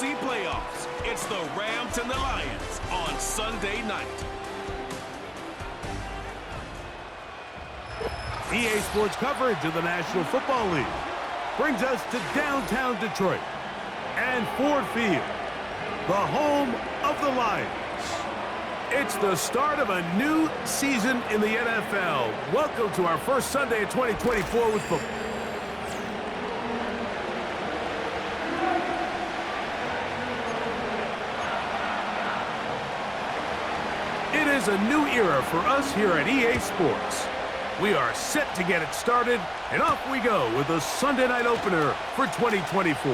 NFC playoffs. It's the Rams and the Lions on Sunday night. EA Sports coverage of the National Football League brings us to downtown Detroit and Ford Field, the home of the Lions. It's the start of a new season in the NFL. Welcome to our first Sunday of 2024 with football. It is a new era for us here at EA Sports. We are set to get it started, and off we go with the Sunday night opener for 2024.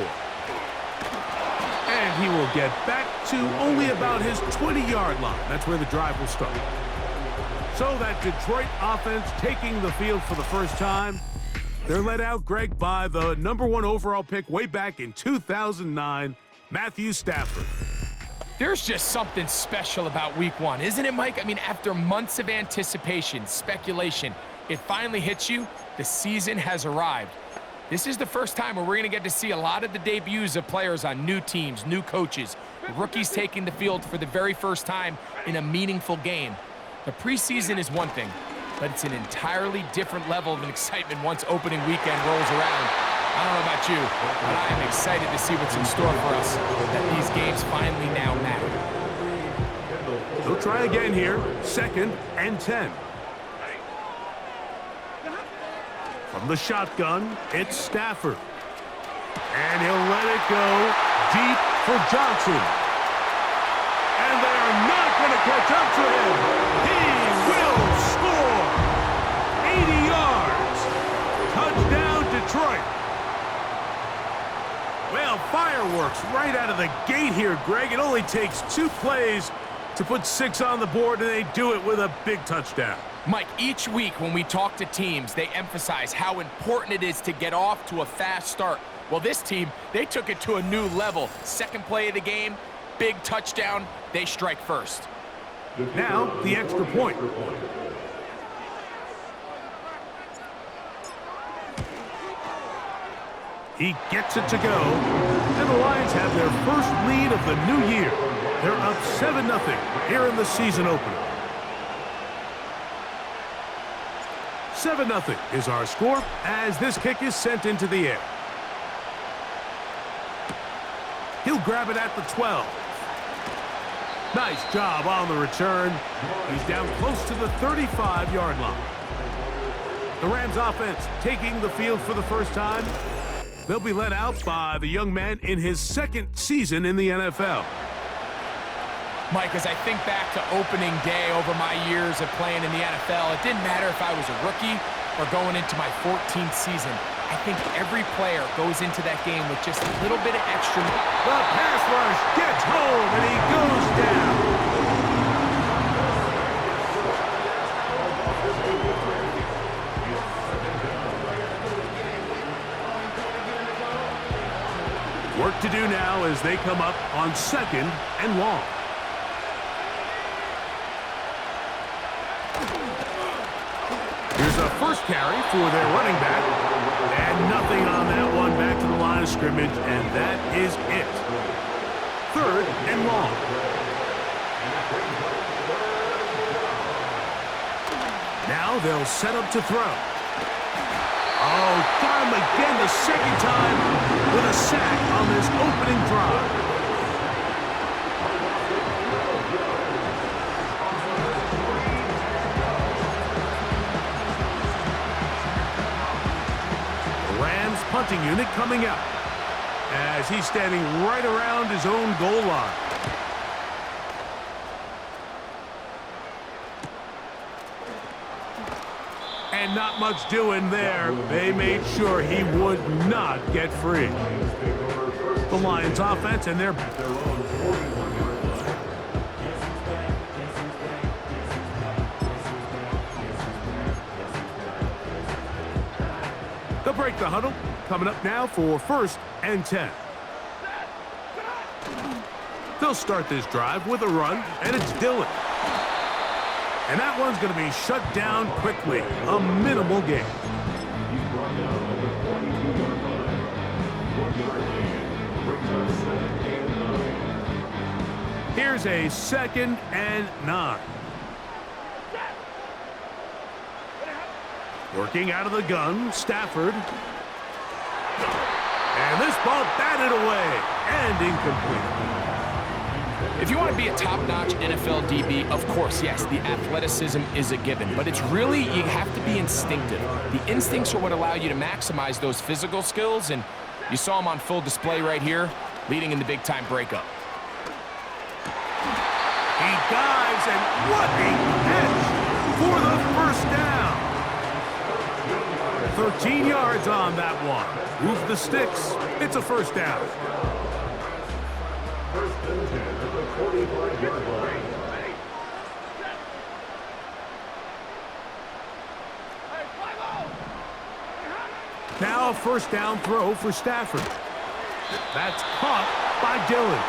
And he will get back to only about his 20-yard line. That's where the drive will start. So that Detroit offense taking the field for the first time. They're led out, Greg, by the #1 overall pick way back in 2009, Matthew Stafford. There's just something special about week one, isn't it, Mike? I mean, after months of anticipation, speculation, it finally hits you. The season has arrived. This is the first time where we're going to get to see a lot of the debuts of players on new teams, new coaches, rookies taking the field for the very first time in a meaningful game. The preseason is one thing, but it's an entirely different level of excitement once opening weekend rolls around. I don't know about you, but I am excited to see what's in store for us, that these games finally now matter. He'll try again here, 2nd and 10. From the shotgun, it's Stafford. And he'll let it go deep for Johnson. And they are not going to catch up to him. He will score. 80 yards. Touchdown, Detroit. Well, fireworks right out of the gate here, Greg. It only takes 2 plays to put 6 on the board, and they do it with a big touchdown. Mike, each week when we talk to teams, they emphasize how important it is to get off to a fast start. Well, this team, they took it to a new level. 2nd play of the game, big touchdown, they strike first. Now, the extra point. He gets it to go, and the Lions have their first lead of the new year. They're up 7-0 here in the season opener. 7-0 is our score as this kick is sent into the air. He'll grab it at the 12. Nice job on the return. He's down close to the 35-yard line. The Rams offense taking the field for the first time. They'll be led out by the young man in his 2nd season in the NFL. Mike, as I think back to opening day over my years of playing in the NFL, it didn't matter if I was a rookie or going into my 14th season. I think every player goes into that game with just a little bit of extra. The pass rush gets home, and he goes down. Work to do now as they come up on 2nd and long. Here's a first carry for their running back. And nothing on that one, back to the line of scrimmage, and that is it. 3rd and long. Now they'll set up to throw. Oh, got him again the 2nd time with a sack on this opening drive. Punting unit coming out as he's standing right around his own goal line. And not much doing there. They made sure he would not get free. The Lions offense and their they'll break the huddle. Coming up now for 1st and 10. They'll start this drive with a run, and it's Dillon. And that one's going to be shut down quickly. A minimal gain. Here's a 2nd and 9. Working out of the gun, Stafford. And this ball batted away and incomplete. If you want to be a top-notch NFL DB, of course, yes, the athleticism is a given, but it's really, you have to be instinctive. The instincts are what allow you to maximize those physical skills, and you saw them on full display right here, leading in the big-time breakup. He dives, and what a catch for the first down. 13 yards on that one. Move the sticks. It's a first down. First and 10 at the 45-yard line. Now a first down throw for Stafford. That's caught by Dillon.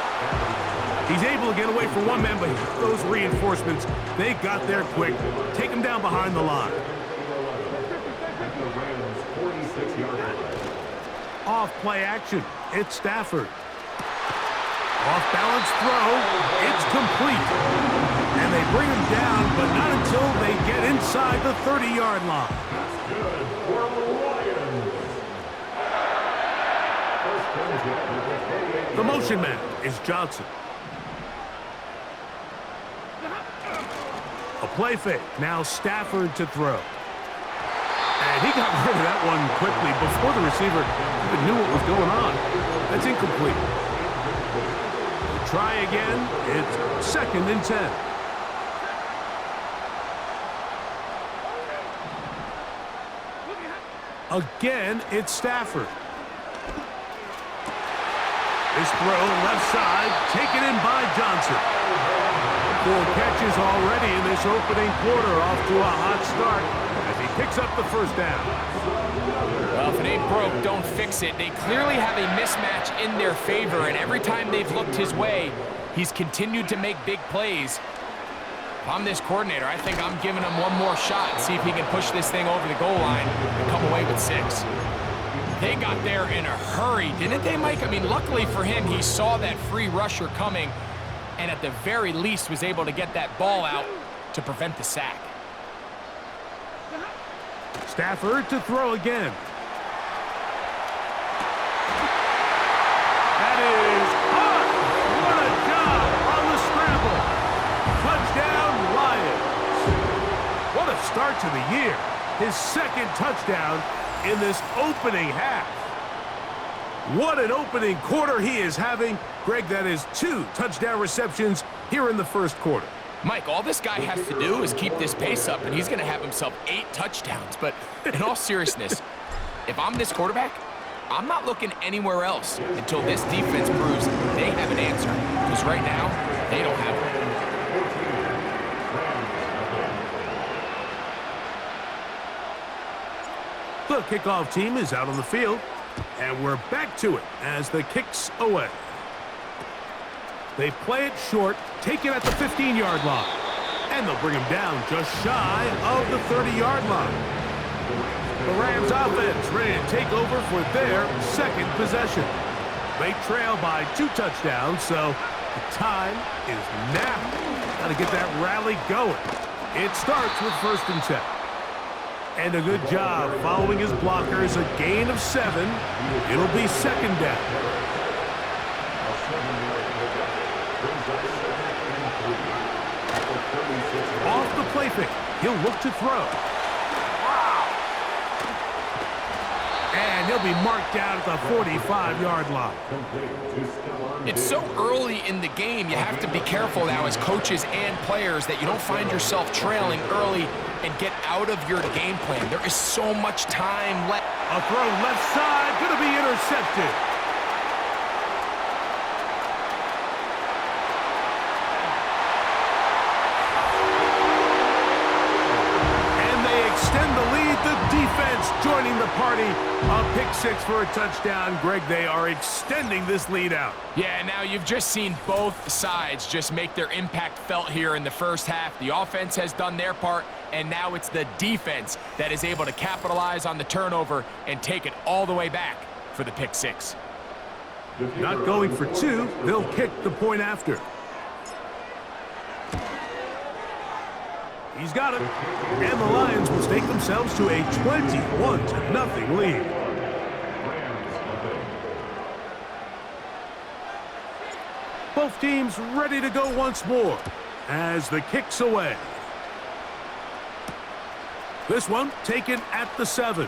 He's able to get away from one man, but those reinforcements, they got there quick. Take him down behind the line. At the Rams' 46-yard line. Off play action. It's Stafford. Off balance throw. It's complete. And they bring him down, but not until they get inside the 30-yard line. Good for the Lions. First and 10 at the 48. The motion man is Johnson. A play fake. Now Stafford to throw. And he got rid of that one quickly before the receiver even knew what was going on. That's incomplete. We'll try again. It's 2nd and 10. Again, it's Stafford. This throw left side, taken in by Johnson. 4 catches already in this opening quarter, off to a hot start as he picks up the first down. Well, if it ain't broke, don't fix it. They clearly have a mismatch in their favor, and every time they've looked his way, he's continued to make big plays. If I'm this coordinator, I think I'm giving him one more shot and see if he can push this thing over the goal line and come away with 6. They got there in a hurry, didn't they, Mike? I mean, luckily for him, he saw that free rusher coming and at the very least was able to get that ball out to prevent the sack. Stafford to throw again. That is caught. What a job on the scramble. Touchdown, Lions. What a start to the year. His 2nd touchdown in this opening half. What an opening quarter he is having. Greg, that is 2 touchdown receptions here in the first quarter. Mike, all this guy has to do is keep this pace up, and he's going to have himself 8 touchdowns. But in all seriousness, if I'm this quarterback, I'm not looking anywhere else until this defense proves they have an answer. Because right now, they don't have one. The kickoff team is out on the field, and we're back to it as the kick's away. They play it short, take it at the 15-yard line, and they'll bring him down just shy of the 30-yard line. The Rams offense ready to take over for their 2nd possession. They trail by 2 touchdowns, so the time is now. Got to get that rally going. It starts with 1st and 10. And a good job following his blockers, a gain of 7. It'll be 2nd down. Off the play fake, he'll look to throw. And he'll be marked down at the 45-yard line. It's so early in the game, you have to be careful now as coaches and players that you don't find yourself trailing early and get out of your game plan. There is so much time left. A throw left side, going to be intercepted. And they extend the lead. The defense joining the party. A pick 6 for a touchdown. Greg, they are extending this lead out. Yeah, now you've just seen both sides just make their impact felt here in the first half. The offense has done their part, and now it's the defense that is able to capitalize on the turnover and take it all the way back for the pick 6. Not going for 2. They'll kick the point after. He's got it. And the Lions will stake themselves to a 21-0 lead. Both teams ready to go once more as the kick's away. This one taken at the 7.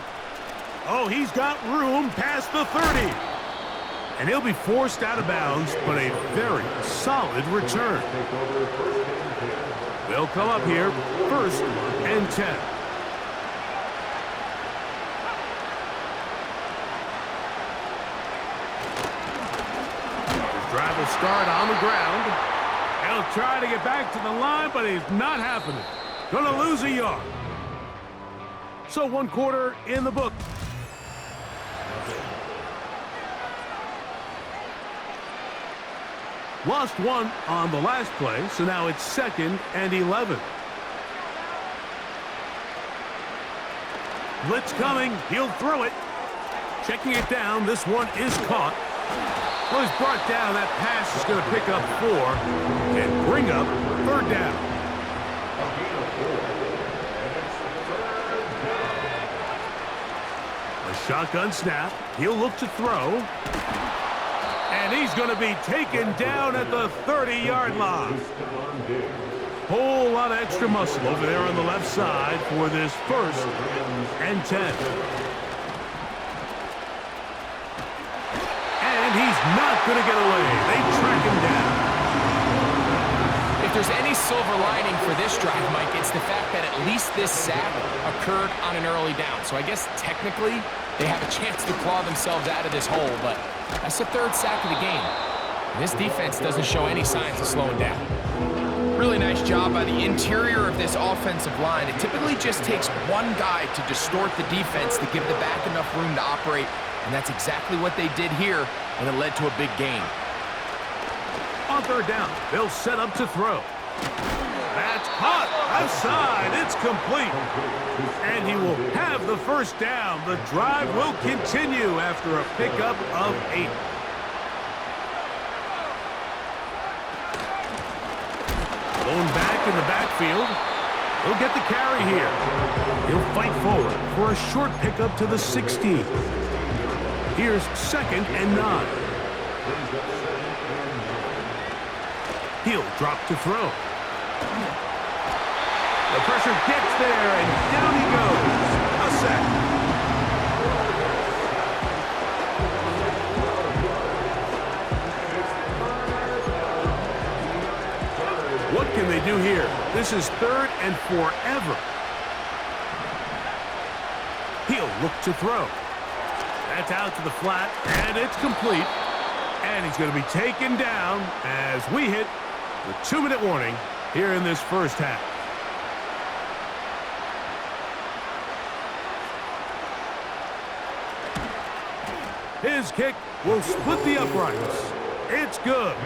Oh, he's got room past the 30. And he'll be forced out of bounds, but a very solid return. They'll come up here, 1st and 10. His drive will start on the ground. He'll try to get back to the line, but he's not happening. Gonna lose a yard. So 1 quarter in the book. Lost 1 on the last play, so now it's 2nd and 11. Blitz coming. He'll throw it. Checking it down. This one is caught. Well, he's brought down. That pass is going to pick up 4 and bring up 3rd down. A shotgun snap. He'll look to throw. And he's going to be taken down at the 30-yard line. Whole lot of extra muscle over there on the left side for this 1st and 10. And he's not going to get away. They track him down. If there's any silver lining for this drive, Mike, it's the fact that at least this sack occurred on an early down. So I guess technically they have a chance to claw themselves out of this hole, but that's the 3rd sack of the game. And this defense doesn't show any signs of slowing down. Really nice job by the interior of this offensive line. It typically just takes one guy to distort the defense to give the back enough room to operate, and that's exactly what they did here, and it led to a big gain. On 3rd down, they'll set up to throw. That's caught outside. It's complete. And he will have the 1st down. The drive will continue after a pickup of 8. Going back in the backfield. He'll get the carry here. He'll fight forward for a short pickup to the 16. Here's 2nd and 9. He'll drop to throw. The pressure gets there, and down he goes. A sack. What can they do here? This is 3rd and forever. He'll look to throw. That's out to the flat, and it's complete. And he's going to be taken down as we hit the 2-minute warning here in this 1st half. His kick will split the uprights. It's good.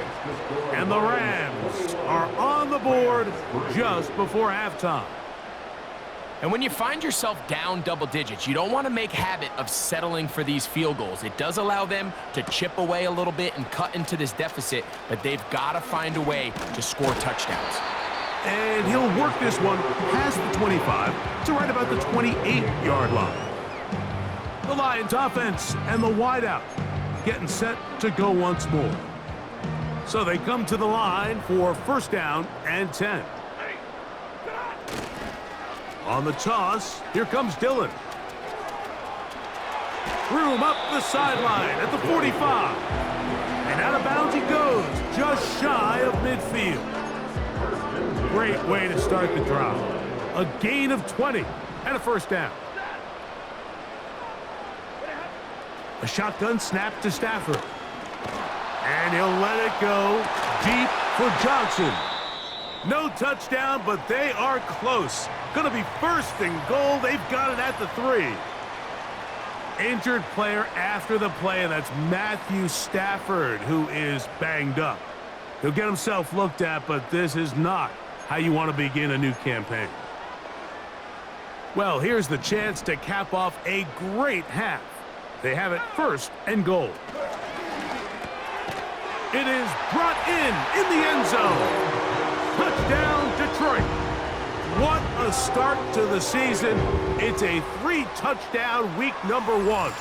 And the Rams are on the board just before halftime. And when you find yourself down double digits, you don't want to make habit of settling for these field goals. It does allow them to chip away a little bit and cut into this deficit, but they've got to find a way to score touchdowns. And he'll work this one past the 25 to right about the 28-yard line. The Lions offense and the wideout getting set to go once more. So they come to the line for 1st down and 10. On the toss, here comes Dillon. Room up the sideline at the 45. And out of bounds he goes, just shy of midfield. Great way to start the drive. A gain of 20 and a 1st down. A shotgun snap to Stafford. And he'll let it go deep for Johnson. No touchdown, but they are close. Going to be 1st and goal. They've got it at the 3. Injured player after the play, and that's Matthew Stafford, who is banged up. He'll get himself looked at, but this is not how you want to begin a new campaign. Well, here's the chance to cap off a great half. They have it 1st and goal. It is brought in the end zone. Touchdown, Detroit. What a start to the season. It's a 3-touchdown week number 1.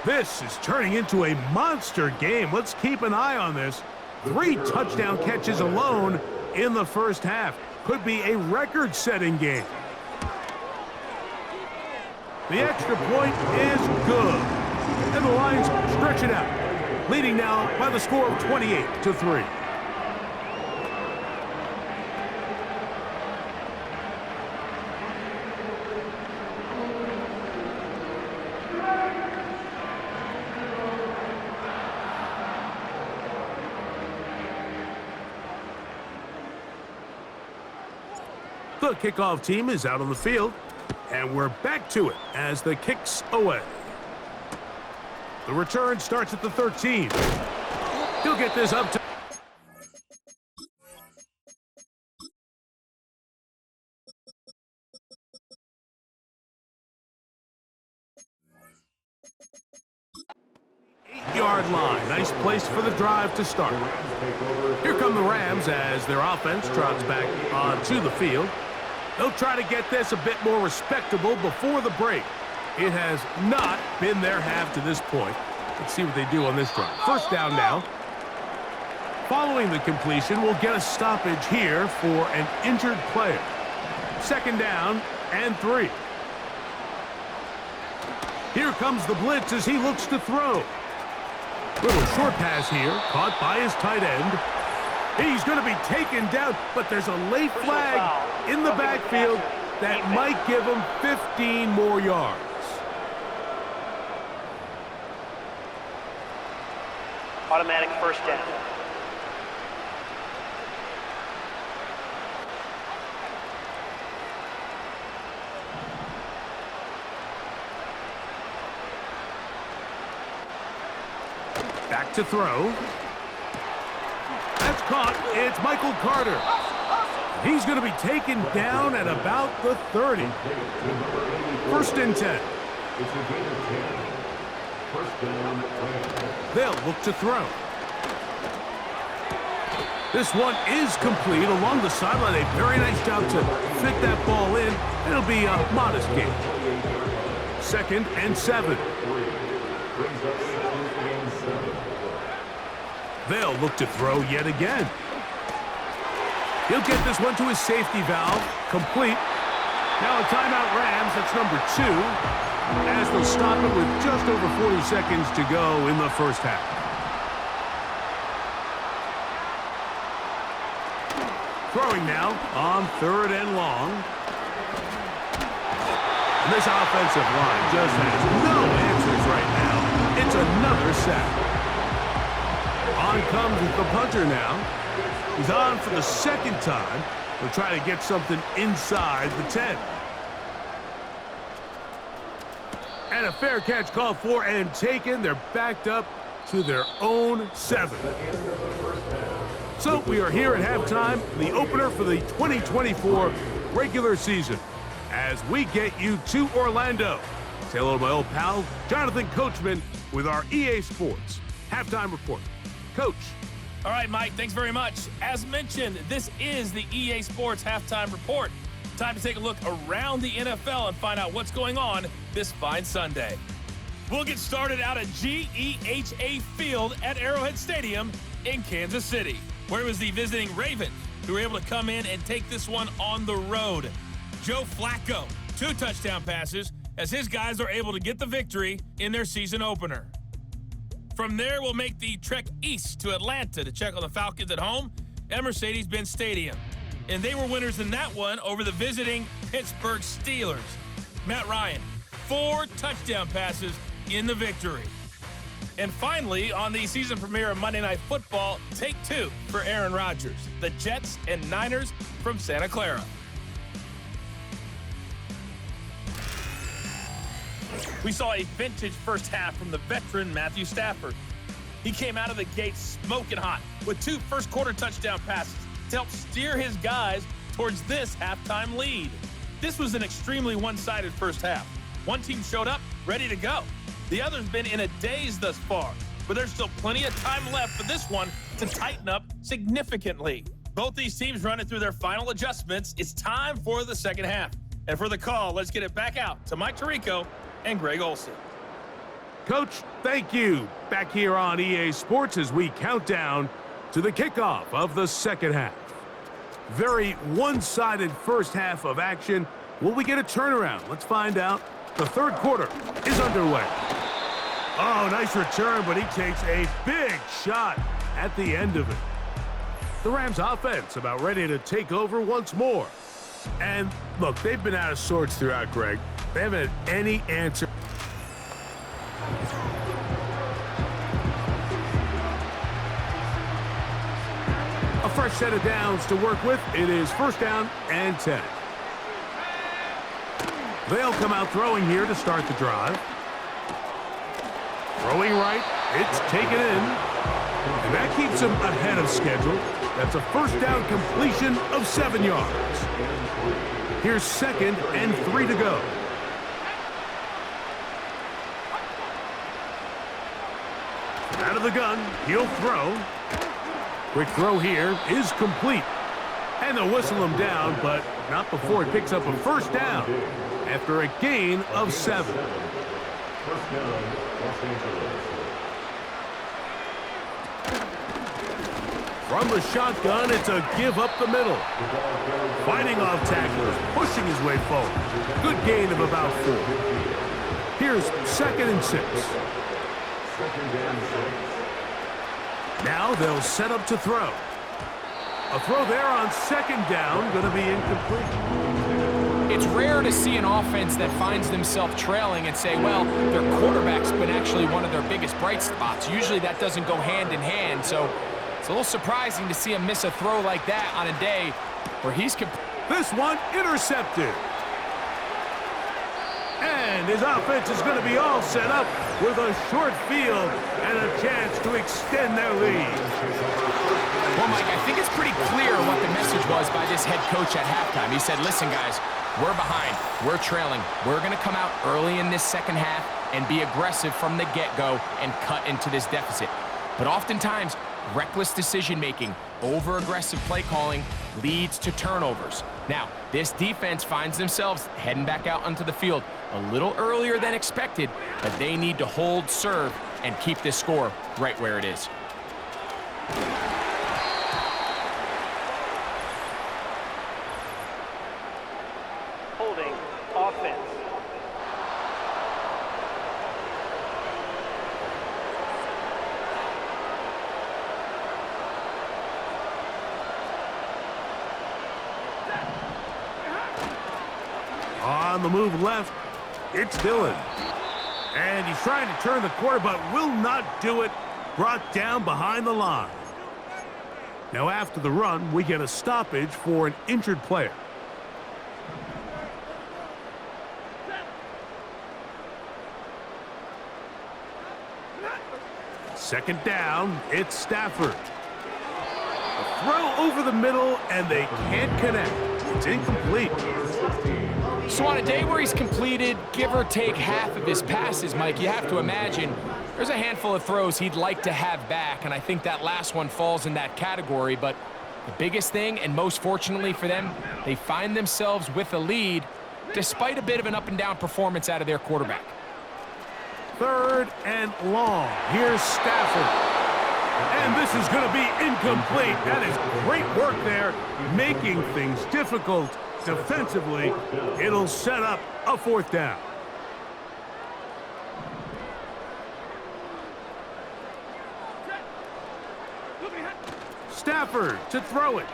This is turning into a monster game. Let's keep an eye on this. 3 touchdown catches alone in the first half. Could be a record-setting game. The extra point is good. And the Lions stretch it out, leading now by the score of 28-3. The kickoff team is out on the field, and we're back to it as the kick's away. The return starts at the 13. He'll get this up to... Yard line. Nice place for the drive to start. Here come the Rams as their offense trots back onto the field. They'll try to get this a bit more respectable before the break. It has not been their half to this point. Let's see what they do on this drive. First down now. Following the completion, we'll get a stoppage here for an injured player. Second down and 3. Here comes the blitz as he looks to throw. Little short pass here, caught by his tight end. He's going to be taken down, but there's a late flag in the backfield that might give him 15 more yards. Automatic first down. Back to throw. That's caught. It's Michael Carter. He's going to be taken down at about the 30. First and 10. They'll look to throw. This one is complete along the sideline. A very nice job to fit that ball in. It'll be a modest game. Second and 7. They'll look to throw yet again. He'll get this one to his safety valve. Complete. Now a timeout Rams. That's number 2. As they'll stop it with just over 40 seconds to go in the first half. Throwing now on 3rd and long. And this offensive line just has no answers right now. It's another sack. On comes the punter now. He's on for the second time. They'll try to get something inside the 10. And a fair catch called for and taken. They're backed up to their own 7. So we are here at halftime, the opener for the 2024 regular season, as we get you to Orlando. Say hello to my old pal, Jonathan Coachman, with our EA Sports halftime report. Coach. All right, Mike, thanks very much. As mentioned, this is the EA Sports halftime report. Time to take a look around the NFL and find out what's going on this fine Sunday. We'll get started out at GEHA Field at Arrowhead Stadium in Kansas City, where it was the visiting Ravens who were able to come in and take this one on the road. Joe Flacco, 2 touchdown passes as his guys are able to get the victory in their season opener. From there, we'll make the trek east to Atlanta to check on the Falcons at home at Mercedes-Benz Stadium. And they were winners in that one over the visiting Pittsburgh Steelers. Matt Ryan, 4 touchdown passes in the victory. And finally, on the season premiere of Monday Night Football, take 2 for Aaron Rodgers, the Jets and Niners from Santa Clara. We saw a vintage first half from the veteran Matthew Stafford. He came out of the gate smoking hot with 2 first-quarter touchdown passes to help steer his guys towards this halftime lead. This was an extremely one-sided first half. One team showed up ready to go. The other's been in a daze thus far, but there's still plenty of time left for this one to tighten up significantly. Both these teams running through their final adjustments. It's time for the second half. And for the call, let's get it back out to Mike Tirico and Greg Olsen. Coach, thank you. Back here on EA Sports as we count down to the kickoff of the second half. Very one-sided first half of action. Will we get a turnaround? Let's find out. The third quarter is underway. Oh, nice return, but he takes a big shot at the end of it. The Rams offense about ready to take over once more. And look, they've been out of sorts throughout, Greg. They haven't had any answer. A fresh set of downs to work with. It is first down and 10. They'll come out throwing here to start the drive. Throwing right. It's taken in. And that keeps them ahead of schedule. That's a first down completion of 7 yards. Here's 2nd and 3 to go. Out of the gun, he'll throw. Quick throw here is complete. And they'll whistle him down, but not before he picks up a first down after a gain of 7. First down, Los Angeles. From the shotgun, it's a give up the middle. Fighting off tacklers, pushing his way forward. Good gain of about 4. Here's 2nd and 6. Now they'll set up to throw. A throw there on 2nd down, going to be incomplete. It's rare to see an offense that finds themselves trailing and say, well, their quarterback's been actually one of their biggest bright spots. Usually that doesn't go hand in hand, so it's a little surprising to see him miss a throw like that on a day where he's... This one intercepted. And his offense is going to be all set up with a short field and a chance to extend their lead. Well, Mike, I think it's pretty clear what the message was by this head coach at halftime. He said, listen, guys, we're behind. We're trailing. We're going to come out early in this second half and be aggressive from the get-go and cut into this deficit. But oftentimes, reckless decision-making, over-aggressive play calling leads to turnovers. Now, this defense finds themselves heading back out onto the field a little earlier than expected, but they need to hold serve and keep this score right where it is. Holding offense. On the move left, it's Dillon. And he's trying to turn the corner, but will not do it. Brought down behind the line. Now after the run, we get a stoppage for an injured player. Second down, it's Stafford. A throw over the middle, and they can't connect. It's incomplete. So on a day where he's completed, give or take half of his passes, Mike, you have to imagine there's a handful of throws he'd like to have back, and I think that last one falls in that category. But the biggest thing, and most fortunately for them, they find themselves with a lead despite a bit of an up-and-down performance out of their quarterback. 3rd and long. Here's Stafford. And this is going to be incomplete. That is great work there, making things difficult defensively. It'll set up a 4th down. Stafford to throw it.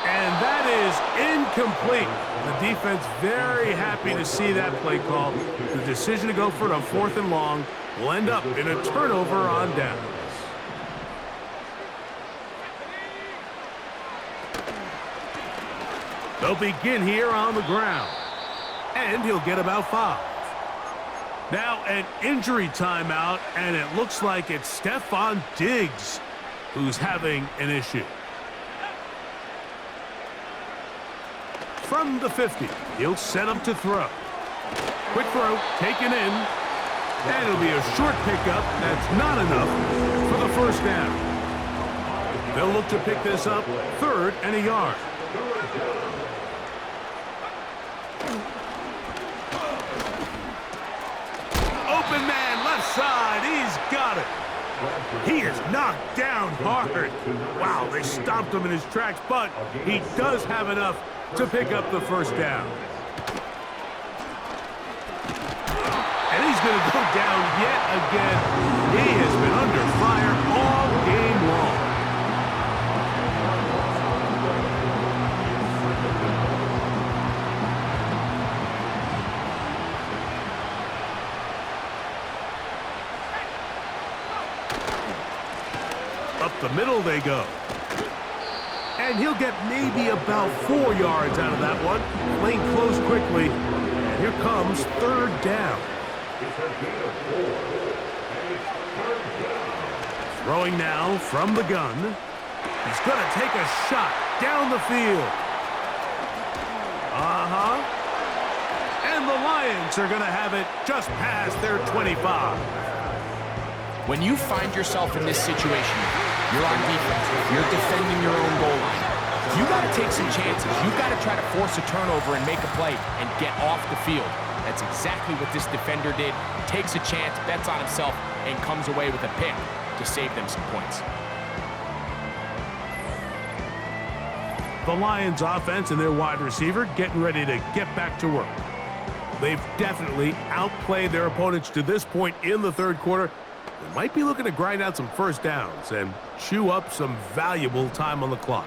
And that is incomplete. The defense very happy to see that play call. The decision to go for it on 4th and long will end up in a turnover on downs. They'll begin here on the ground. And he'll get about 5. Now an injury timeout, and it looks like it's Stephon Diggs who's having an issue. From the 50, he'll set up to throw. Quick throw, taken in. And it'll be a short pickup. That's not enough for the first down. They'll look to pick this up, 3rd and a yard. Open man, left side, he's got it. He is knocked down hard. Wow, they stomped him in his tracks, but he does have enough to pick up the first down. And he's going to go down yet again. He has been under fire all game long. Up the middle they go. And he'll get maybe about 4 yards out of that one. Playing close quickly. And here comes 3rd down. Throwing now from the gun. He's going to take a shot down the field. And the Lions are going to have it just past their 25. When you find yourself in this situation, you're on defense, you're defending your own goal line. You got to take some chances. You got to try to force a turnover and make a play and get off the field. That's exactly what this defender did. Takes a chance, bets on himself, and comes away with a pick to save them some points. The Lions offense and their wide receiver getting ready to get back to work. They've definitely outplayed their opponents to this point in the 3rd quarter. They might be looking to grind out some first downs and chew up some valuable time on the clock.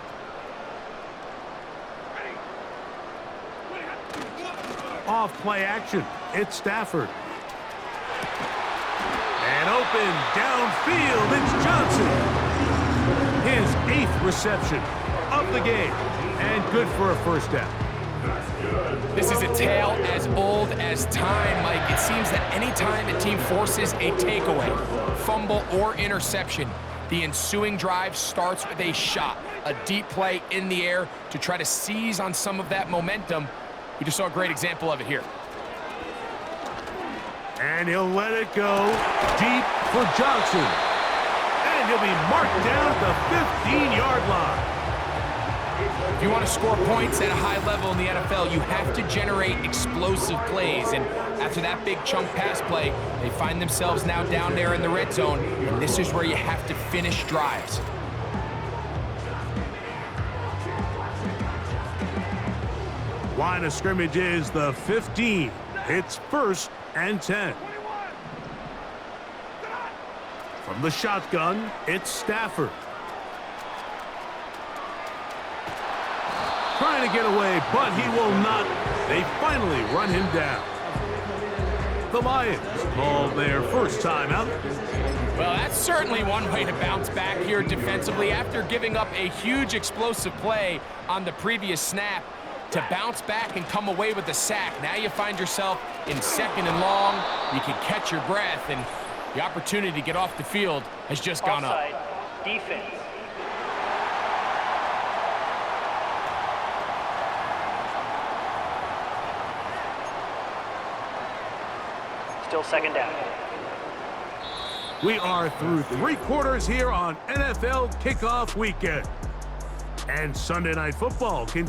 Off play action. It's Stafford. And open downfield. It's Johnson. His 8th reception of the game. And good for a first down. This is a tale as old as time, Mike. It seems that anytime a team forces a takeaway, fumble, or interception, the ensuing drive starts with a shot, a deep play in the air to try to seize on some of that momentum. We just saw a great example of it here. And he'll let it go deep for Johnson. And he'll be marked down at the 15-yard line. If you want to score points at a high level in the NFL, you have to generate explosive plays. And after that big chunk pass play, they find themselves now down there in the red zone. And this is where you have to finish drives. Line of scrimmage is the 15. It's 1st and 10. From the shotgun, it's Stafford. Trying to get away, but he will not. They finally run him down. The Lions call their first timeout. Well, that's certainly one way to bounce back here defensively. After giving up a huge explosive play on the previous snap, to bounce back and come away with a sack. Now you find yourself in 2nd and long. You can catch your breath, and the opportunity to get off the field has just gone up. Defense. Still 2nd down. We are through 3 quarters here on NFL Kickoff Weekend. And Sunday Night Football can...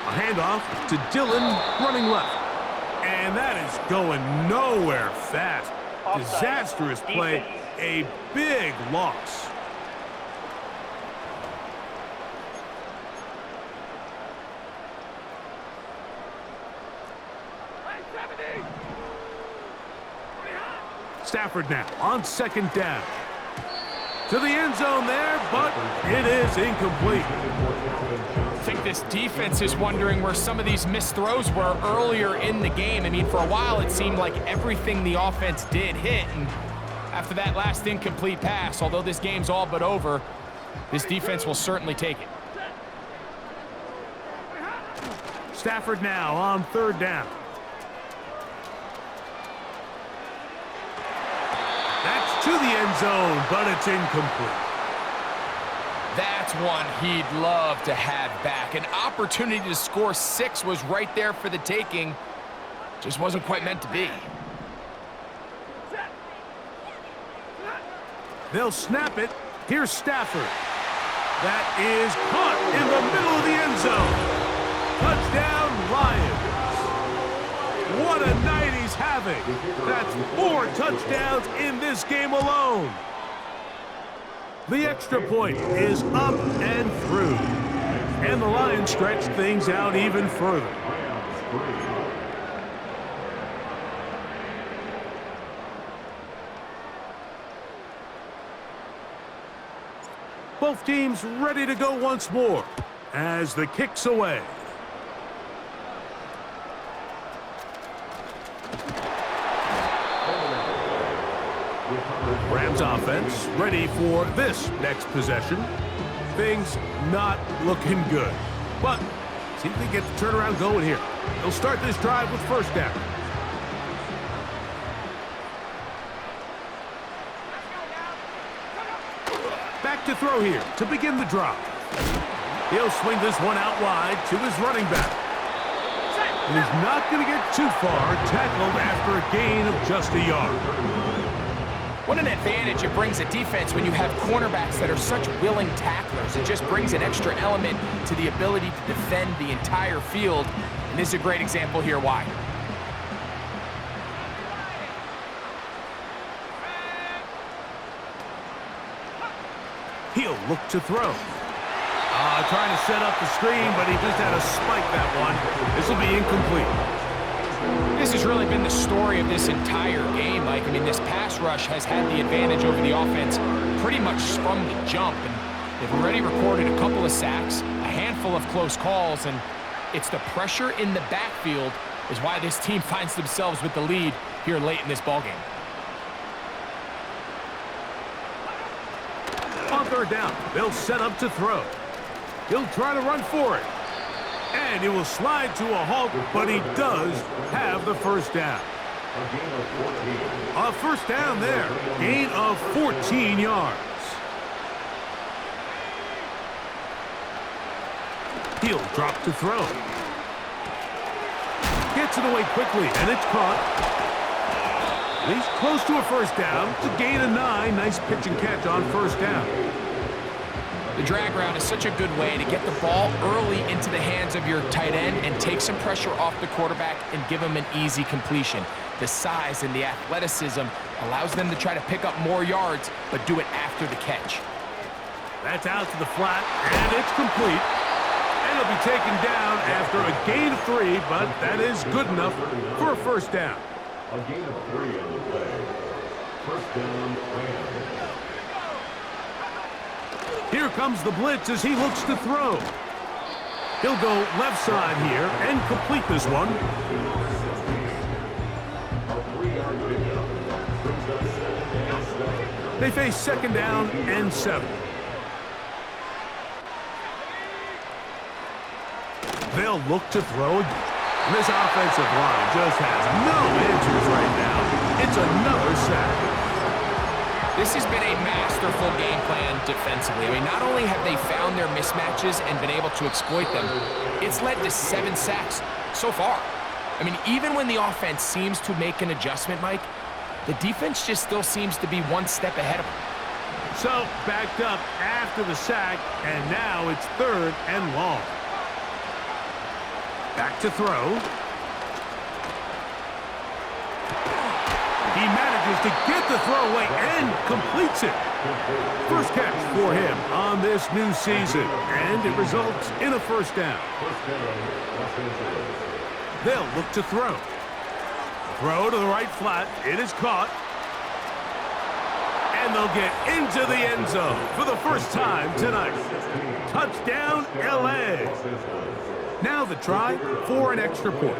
A handoff to Dillon, running left. And that is going nowhere fast. Disastrous play, a big loss. Stafford now on 2nd down. To the end zone there, but it is incomplete. I think this defense is wondering where some of these missed throws were earlier in the game. I mean, for a while, it seemed like everything the offense did hit. And after that last incomplete pass, although this game's all but over, this defense will certainly take it. Stafford now on 3rd down. That's to the end zone, but it's incomplete. That's one he'd love to have back. An opportunity to score 6 was right there for the taking. Just wasn't quite meant to be. They'll snap it. Here's Stafford. That is caught in the middle of the end zone. Touchdown, Lions. What a night he's having. That's 4 touchdowns in this game alone. The extra point is up and through. And the Lions stretch things out even further. Both teams ready to go once more as the kick's away. Rams offense ready for this next possession. Things not looking good. But see if they get the turnaround going here. They'll start this drive with first down. Back to throw here to begin the drive. He'll swing this one out wide to his running back. And he's not going to get too far, tackled after a gain of just a yard. What an advantage it brings a defense when you have cornerbacks that are such willing tacklers. It just brings an extra element to the ability to defend the entire field. And this is a great example here why. He'll look to throw. Trying to set up the screen, but he just had to spike that one. This will be incomplete. This has really been the story of this entire game, Mike. I mean, this pass rush has had the advantage over the offense pretty much from the jump. And they've already recorded a couple of sacks, a handful of close calls, and it's the pressure in the backfield is why this team finds themselves with the lead here late in this ballgame. On third down, they'll set up to throw. He'll try to run for it. And he will slide to a halt, but he does have the first down. A first down there. Gain of 14 yards. He'll drop to throw. Gets it away quickly, and it's caught. He's close to a first down to gain a 9. Nice pitch and catch on first down. The drag route is such a good way to get the ball early into the hands of your tight end and take some pressure off the quarterback and give him an easy completion. The size and the athleticism allows them to try to pick up more yards, but do it after the catch. That's out to the flat, and it's complete. And it'll be taken down after a gain of 3, but that is good enough for a first down. A gain of 3 on the play. First down, Rams. Here comes the blitz as he looks to throw. He'll go left side here and complete this one. They face second down and 7. They'll look to throw again. This offensive line just has no answers right now. It's another sack. This has been a masterful game plan defensively. I mean, not only have they found their mismatches and been able to exploit them, it's led to 7 sacks so far. I mean, even when the offense seems to make an adjustment, Mike, the defense just still seems to be one step ahead of them. So, backed up after the sack, and now it's third and long. Back to throw. He manages to get the throw away and completes it. First catch for him on this new season, and it results in a first down. They'll look to throw. Throw to the right flat. It is caught. And they'll get into the end zone for the first time tonight. Touchdown, LA. Now the try for an extra point.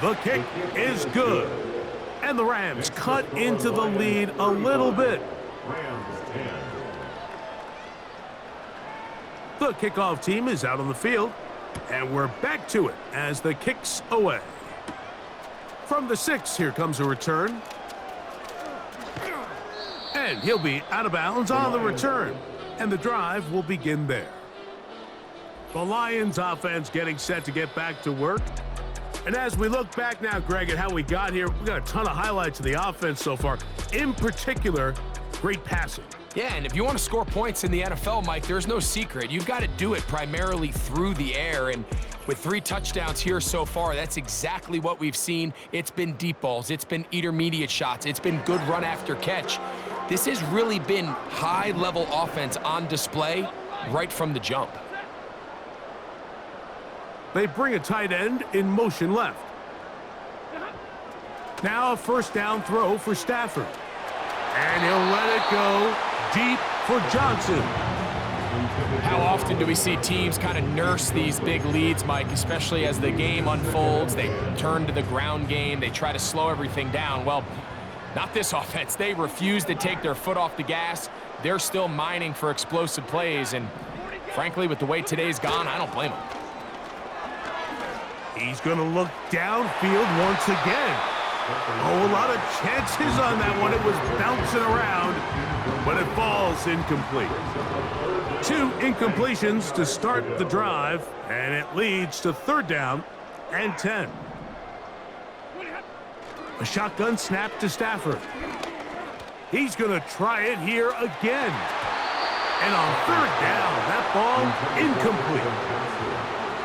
The kick is good. And the Rams cut into the lead a little bit. The kickoff team is out on the field. And we're back to it as the kick's away. From the 6, here comes a return. And And he'll be out of bounds on the return. And the drive will begin there. The Lions offense getting set to get back to work. And as we look back now, Greg, at how we got here, we got a ton of highlights of the offense so far. In particular, great passing. Yeah, and if you want to score points in the NFL, Mike, there's no secret. You've got to do it primarily through the air. And with 3 touchdowns here so far, that's exactly what we've seen. It's been deep balls. It's been intermediate shots. It's been good run after catch. This has really been high-level offense on display right from the jump. They bring a tight end in motion left. Now a first down throw for Stafford. And he'll let it go deep for Johnson. How often do we see teams kind of nurse these big leads, Mike, especially as the game unfolds? They turn to the ground game. They try to slow everything down. Well, not this offense. They refuse to take their foot off the gas. They're still mining for explosive plays. And frankly, with the way today's gone, I don't blame them. He's going to look downfield once again. Oh, a lot of chances on that one. It was bouncing around, but it falls incomplete. 2 incompletions to start the drive, and it leads to 3rd down and 10. A shotgun snap to Stafford. He's going to try it here again. And on 3rd down, that ball incomplete.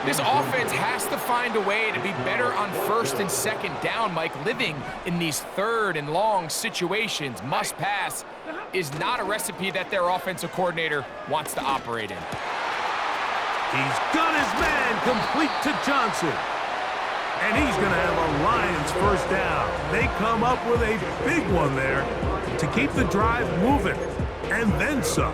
This offense has to find a way to be better on 1st and 2nd down, Mike. Living in these 3rd and long situations, must pass, is not a recipe that their offensive coordinator wants to operate in. He's got his man complete to Johnson. And he's going to have a Lions first down. They come up with a big one there to keep the drive moving, and then some.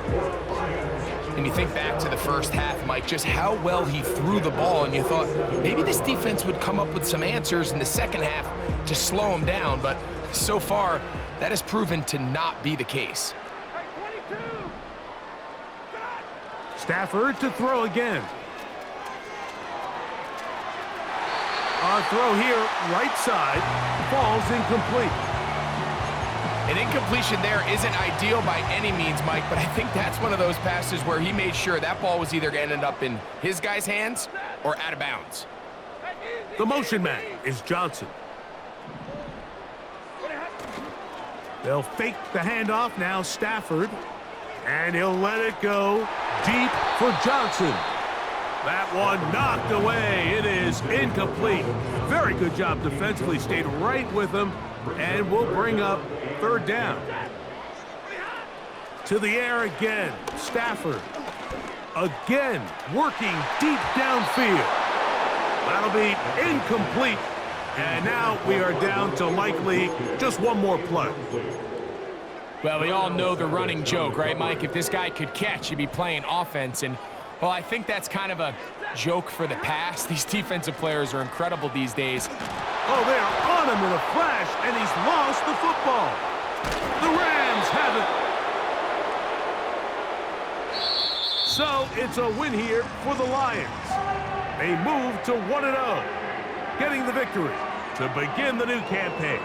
And you think back to the first half, Mike, just how well he threw the ball, and you thought maybe this defense would come up with some answers in the second half to slow him down, but so far, that has proven to not be the case. Stafford to throw again. Our throw here, right side, falls incomplete. An incompletion there isn't ideal by any means, Mike, but I think that's one of those passes where he made sure that ball was either going to end up in his guy's hands or out of bounds. The motion man is Johnson. They'll fake the handoff now, Stafford, and he'll let it go deep for Johnson. That one knocked away. It is incomplete. Very good job defensively. Stayed right with him, and we'll bring up 3rd down. To the air again. Stafford. Again, working deep downfield. That'll be incomplete. And now we are down to likely just one more play. Well, we all know the running joke, right, Mike? If this guy could catch, he'd be playing offense. And, well, I think that's kind of a joke for the past. These defensive players are incredible these days. Oh, they are on him in a flash, and he's lost the football. The Rams have it. So it's a win here for the Lions. They move to 1-0, getting the victory to begin the new campaign.